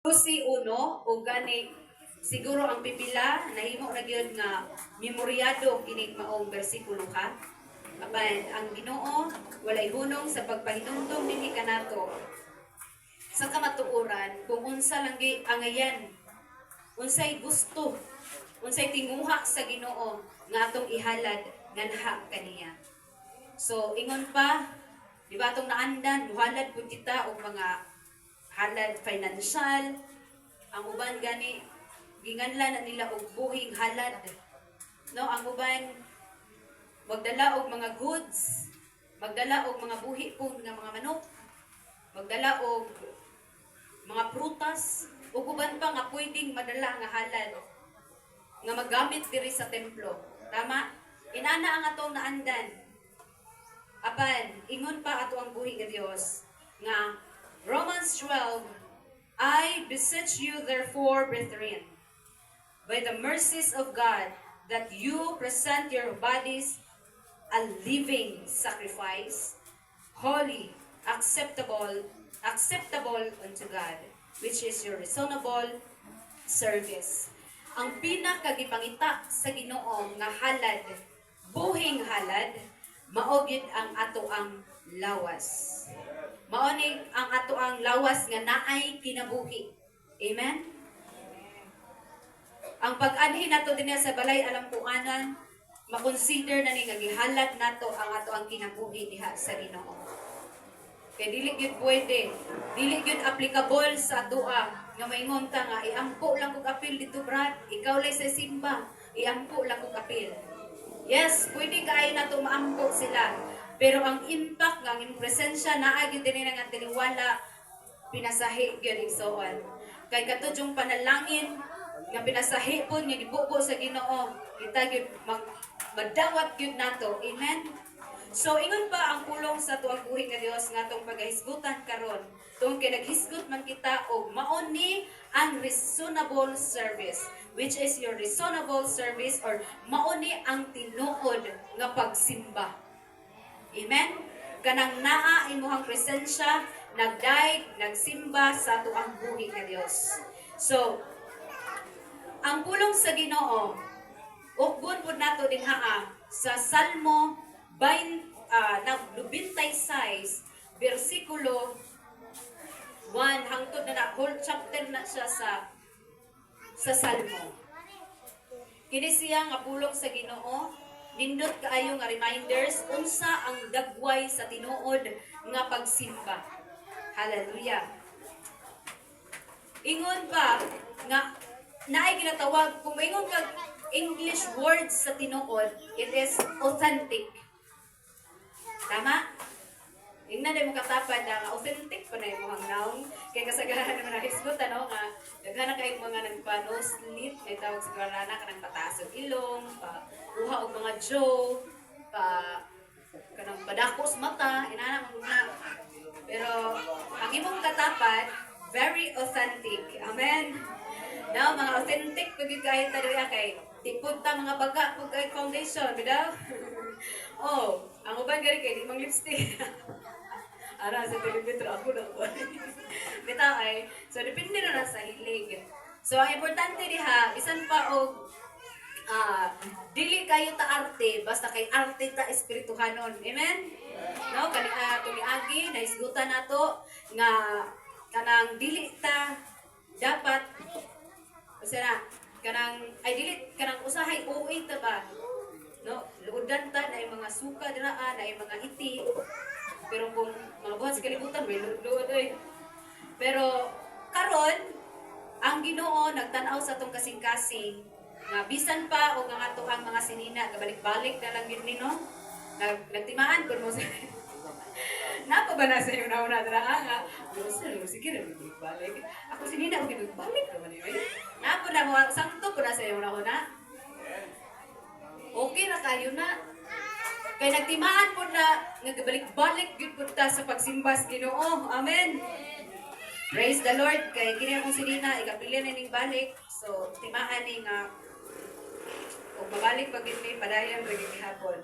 Si uno o gani siguro ang pipila nahimo na gyud nga memoryado kining maong bersikulo ka. Apan ang Ginoo walay hunong sa pagpahinumdom dinhi kanato sa kamatuoran kung unsa lang angayan, unsay gusto, unsay tinguha sa Ginoo nga atong ihalad nganha kaniya. So ingon pa, di ba atong naandan muhalad pud kita og mga halad financial, ang uban gani ginganlan na nila og buhing halad. No, ang uban magdala og mga goods, magdala og mga buhi po nga mga manok, magdala og mga prutas, ug uban pa nga pwedeng madala nga halad nga magamit diri sa templo. Tama? Inana ang atong naandan. Apan ingon pa ato ang buhi nga Dios nga Romans 12, I beseech you therefore, brethren, by the mercies of God, that you present your bodies a living sacrifice, holy, acceptable unto God, which is your reasonable service. Ang pinakagipangita sa Ginoo nga halad, buhing halad, mao gyud ang ato ang lawas. Mao ni ang ato ang lawas nga naay kinabuhi. Amen? Ang pag-anhin nato dinha sa balay alampuanan, makonsider na ni nga gihalat nato ang ato ang kinabuhi diha sa Ginoo. Kay dili gyud pwede, dili gyud applicable sa atua nga maingon ta nga iampo lang kog apil dito brad, ikaw lay sa simba, iampo lang kog apil. Yes, pwede kaayo nato maampo sila. Pero ang impact ng ang presensya naa gyud dinhi nga tiniwala pinasahi gyud igsoon. Kay katud yung panalangin nga pinasahi pod nga gibubo sa Ginoo, kita gyud madawat gyud nato. Amen. So ingon pa ang pulong sa tuang buhi nga Dios nga atong pagahisgutan karon. Tungod kay naghisgot man kita og mao ni ang reasonable service, which is your reasonable service or mao ni ang tinuod nga pagsimba. Amen? Kanang naa imuhang presensya, nagdaig, nagsimba sa ato ang buhi nga Dios. So, ang pulong sa Ginoo, ukbon pud nato dinhaa sa Salmo 96, versikulo 1 hangtod na whole chapter na siya sa Salmo. Kini siya nga pulong sa Ginoo. Nindot kaayo nga reminders unsa ang dagway sa tinuod nga pagsimba. Hallelujah. Ingon pa nga naay ginatawag kung ingon kag English words sa tinuod, it is authentic. Tama? Ingnan day mo katapad nga authentic pa na imong noun kay kasagaran naman ang hisgot ano nga daghan kay mga nagpa nose slit may tawag sa garana kanang pataas og ilong pa uha og mga jaw pa kanang padako sa mata inana mo na pero ang imong katapad very authentic. Amen. Now mga authentic pag kahit ta diri kay di pud ta mga baga pag kay foundation bidaw. Oh, ang uban gari kay di mang lipstick. Ara sa telemetro ako na ko. Bitaw ay, so depende na sa hilig. So ang importante diha, bisan pa og dili kayo ta arte, basta kay arte ta espirituhanon. Amen? No, kani tumiagi na isgutan nato nga kanang dili ta dapat kasi na kanang ay dili kanang usahay uwi ta ba? No, luodan ta na mga suka dira na mga iti. Pero kung mga buhat sa kalibutan, may luod eh. Pero karon ang Ginoo nagtan-aw sa atong kasing-kasing nga bisan pa o nga ato ang mga sinina kabalik-balik na lang yun no. Nagtimaan kun mo sa napa ba na sa iyo na una dra nga sige ra balik. Ako sinina og balik ra man yun. Napa na mo sakto ko na sa iyo na una. Okay ra kayo na. Kay nagtimaan po na nagbalik-balik gyud po ta sa pagsimba sa Ginoo. Amen. Praise the Lord. Kay kini akong sinina ikapila na ning balik. So timaan ni nga og mabalik pag ni padayon ra gihapon.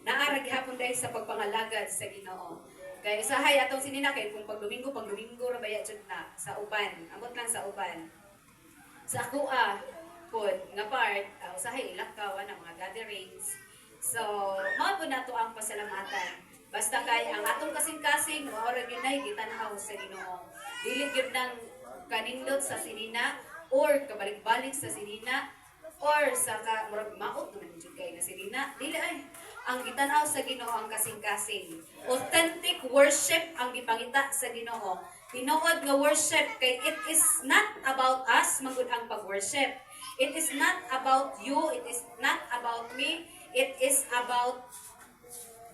Naa ra gihapon dahil sa pagpangalagad sa Ginoo. Kay usahay atong sinina kay kung pag Domingo ra baya jud na sa uban. Amot lang sa uban. Sa ako pod nga part usahay ilakaw na mga gatherings. So, mao po nato ang pasalamatan. Basta kay ang atong kasing-kasing mao ra gyud nay gitan-aw sa Ginoo. Dili gyud nang kanindot sa sinina or kabalik-balik sa sinina or sa murag maot man jud kay nga sinina. Dili ay ang gitan-aw sa Ginoo ang kasing-kasing. Authentic worship ang gipangita sa Ginoo. Tinuod nga worship kay it is not about us magud ang pag-worship. It is not about you, it is not about me, it is about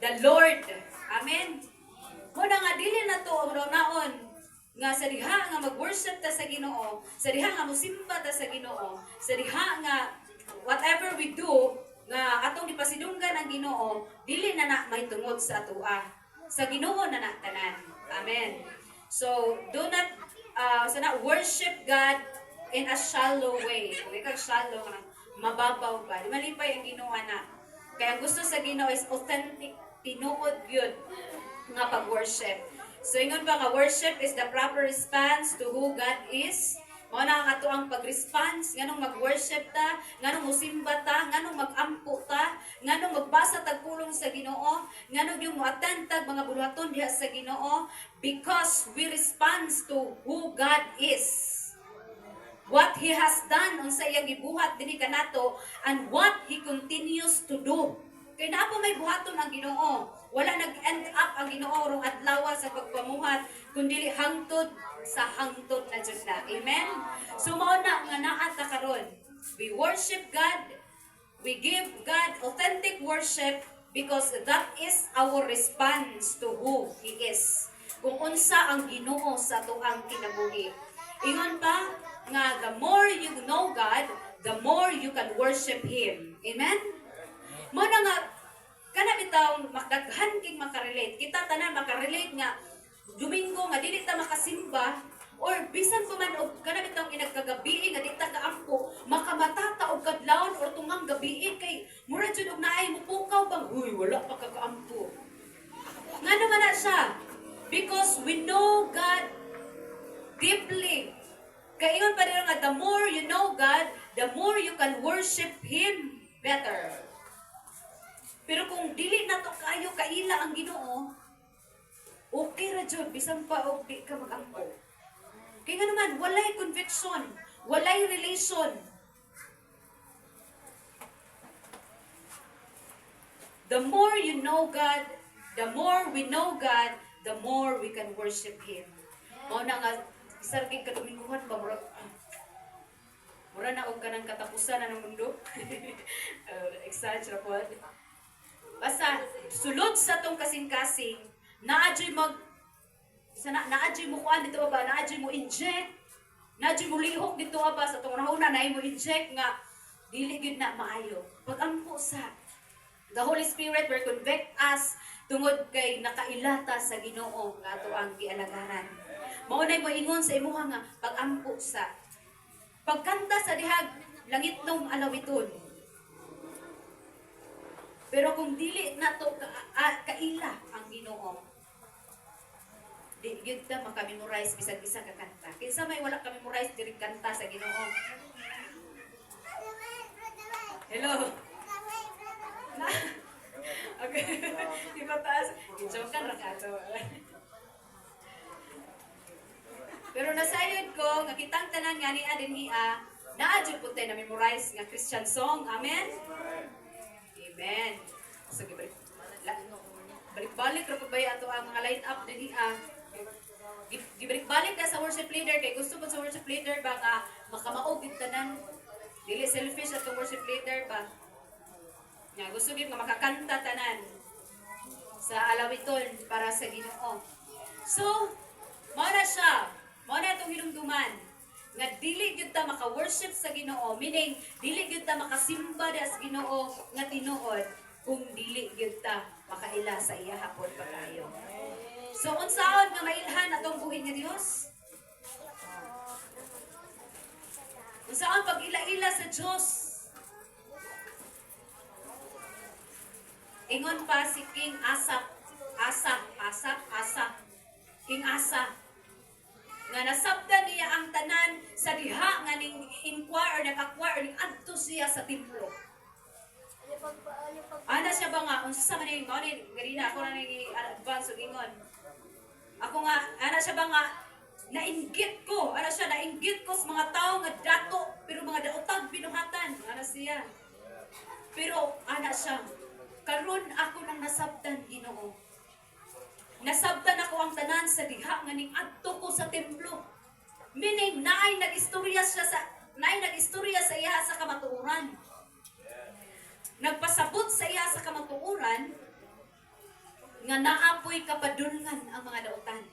the Lord. Amen. Muna nga dili na to ang naon nga sa diha nga mag-worship ta sa Ginoo, sa diha nga musimba ta sa Ginoo, sa diha nga whatever we do nga atong gipasidunggan ang Ginoo, dili na mahitungod sa atoa. Sa Ginoo na tanan. Amen. So, do not worship God in a shallow way. Kung ikaw shallow ka, mababaw ba? Malipay ang Ginoo na. Kaya gusto sa Ginoo is authentic, tinuod yun nga pag-worship. So, ingon ba nga, worship is the proper response to who God is. Mao na ang ato ang pag-response, nganong mag-worship ta, nganong musimba ta, nganong mag-ampo ta, nganong magbasa tag pulong sa Ginoo, nganong yung mo-attend tag mga buluhaton diha sa Ginoo, because we respond to who God is. What He has done unsa iyang gibuhat dinhi kanato and what He continues to do. Kay naa pa may buhaton ang Ginoo. Wala nag-end up ang Ginoo rong adlaw sa pagpamuhat kundi hangtod sa hangtod na jud na. Amen. So mao na nga naa ta karon. We worship God. We give God authentic worship because that is our response to who He is. Kung unsa ang Ginoo sa tuang kinabuhi. Ingon pa nga the more you know God, the more you can worship Him. Amen? Mo na nga, kana bitaw makdaghan king makarelate. Kita tanan makarelate nga, Domingo nga dili ta makasimba, or bisan pa man og kana bitaw inagkagabi nga di ta kaampo, makamatata og kadlawon or tungang gabi kay mura jud og naay mupukaw bang, uy wala pa kakaampo. Ngano man na siya? Because we know God deeply. Kaingon pa rin nga, the more you know God, the more you can worship Him better. Pero kung dili na to kayo kaila ang Ginoo, okay ra jud bisan pa og di ka mag-ampo. Kaya nga naman, walay conviction, walay relation. The more you know God, the more we know God, the more we can worship Him. Mao na nga, isargig kaduminguhan ba, mura na og kanang katapusan na ng mundo. Exaggerate po. Basta, sulod sa tong kasing-kasing, naadyoy naadyoy mo kuan dito ba, naadyoy mo inject, naadyoy mo lihok dito ba, sa tong rahuna na mo inject nga, dili gyud na maayo. Pag-ampo sa the Holy Spirit will convict us tungod kay nakailata sa Ginoo nga ato ang gialagaran. Maunay mo ingon sa imuha nga pag-ampo sa pagkanta sa dihag langit nung alawiton. Pero kung dili na to kaila ang Ginoo, di gyud ta maka-memorize bisag-bisa ka kanta. Kinsa may wala ka memorize diri kanta sa Ginoo. Hello. Okay. Di ba taas? Jokan ra ka to. Pero nasayod ko nga kitang tanan nga ni adinhiya, naa jud pud tay na memorize nga Christian song. Amen. Amen. So balik-balik ra pud bay ato ang mga line up dinhiya. Gibalik-balik na sa worship leader kay gusto po sa worship leader ba nga makamaog gid tanan. Dili selfish atong worship leader ba. Nga gusto gid nga makakanta tanan sa alawiton para sa Ginoo. So, mao na siya. Mao na itong hinumduman nga dili gyud ta maka-worship sa Ginoo, meaning dili gyud ta makasimba sa Ginoo nga tinuod kung dili gyud ta makaila sa iya hapon pagayo. So unsaon nga mailhan atong buhi nga Dios? Unsaon pag-ila-ila sa Dios? Ingon pa si King Asap Asa. King Asa. Nga nasabdan niya ang tanan sa diha nga ning inquire or nag-acquire ning adto siya sa templo. Ana siya ba nga unsa man ning mao ni ganina ako na ning advance og ingon. Ako nga ana siya ba nga nainggit ko, ana siya nainggit ko sa mga tao nga dato pero mga daotag binuhatan, ana siya. Pero ana siya karon ako nang nasabtan Ginoo. Nasabtan ako ang tanan sa diha nga ning adto ko sa templo. Meaning naay nag-istorya sa iya sa kamatuoran. Nagpasabot sa iya sa kamatuoran nga naapoy kapadulngan ang mga daotan.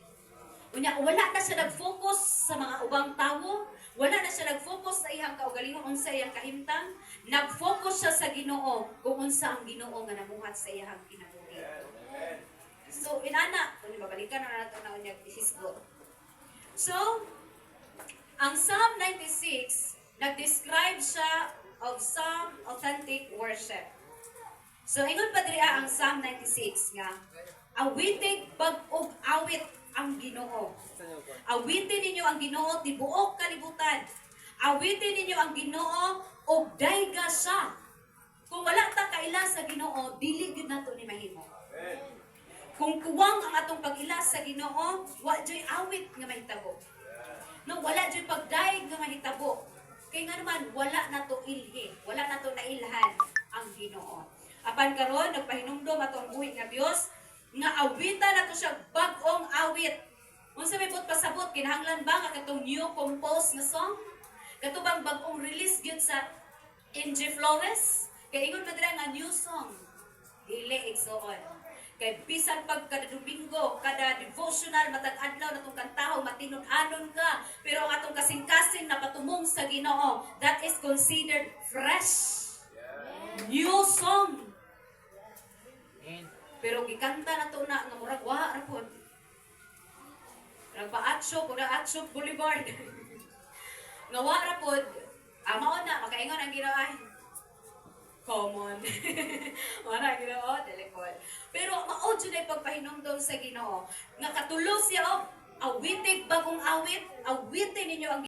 Unya wala na siya nag-focus sa mga ubang tawo, wala na siya nag-focus sa iyang kaugalingon unsa iyang kahimtang, nag-focus siya sa Ginoo kung unsa ang Ginoo nga namuhat sa iyang kinabuhi. So, inana, kung babalikan na natin na unyag hisgot. So, ang Psalm 96, nag-describe siya of some authentic worship. So, ingon pa diri ang Psalm 96 nga, awitig bag-og awit ang Ginoo. Awitin ninyo ang Ginoo tibuok kalibutan. Awitin ninyo ang Ginoo og dayga siya. Kung wala ta kaila sa Ginoo, dili gyud nato ni mahimo. Kung kuwang ang atong pag-ila sa Ginoo, wa joy awit nga mahitabo. No, wala joy pagdaig nga mahitabo. Kay nga naman wala nato ilhi, wala nato nailhan ang Ginoo. Apan karon nagpahinumdom atong buhi nga Dios nga awitan nato siya bag-ong awit. Unsa may but pasabot kinahanglan ba nga katong new compose nga song? Katubang bag-ong release gyud sa Inji Flores? Kay ingon man dira nga new song. Dili igsoon. Kay bisan pag kada Domingo, kada devotional matag adlaw natong kantaho matinud-anon ka, pero ang atong kasing-kasing napatumong sa Ginoo, that is considered fresh. New song. Pero gikanta nato na nga murag wa ra pod. Nagpa-atsyo, kuda Atsyo Boulevard. Nga wa ra pod. Mao na makaingon ang Ginoo ay common. Wala Ginoo, delikod. Pero mao jud ay pagpahinumdom sa Ginoo nga katulo siya awitig bagong awit, awitin ninyo ang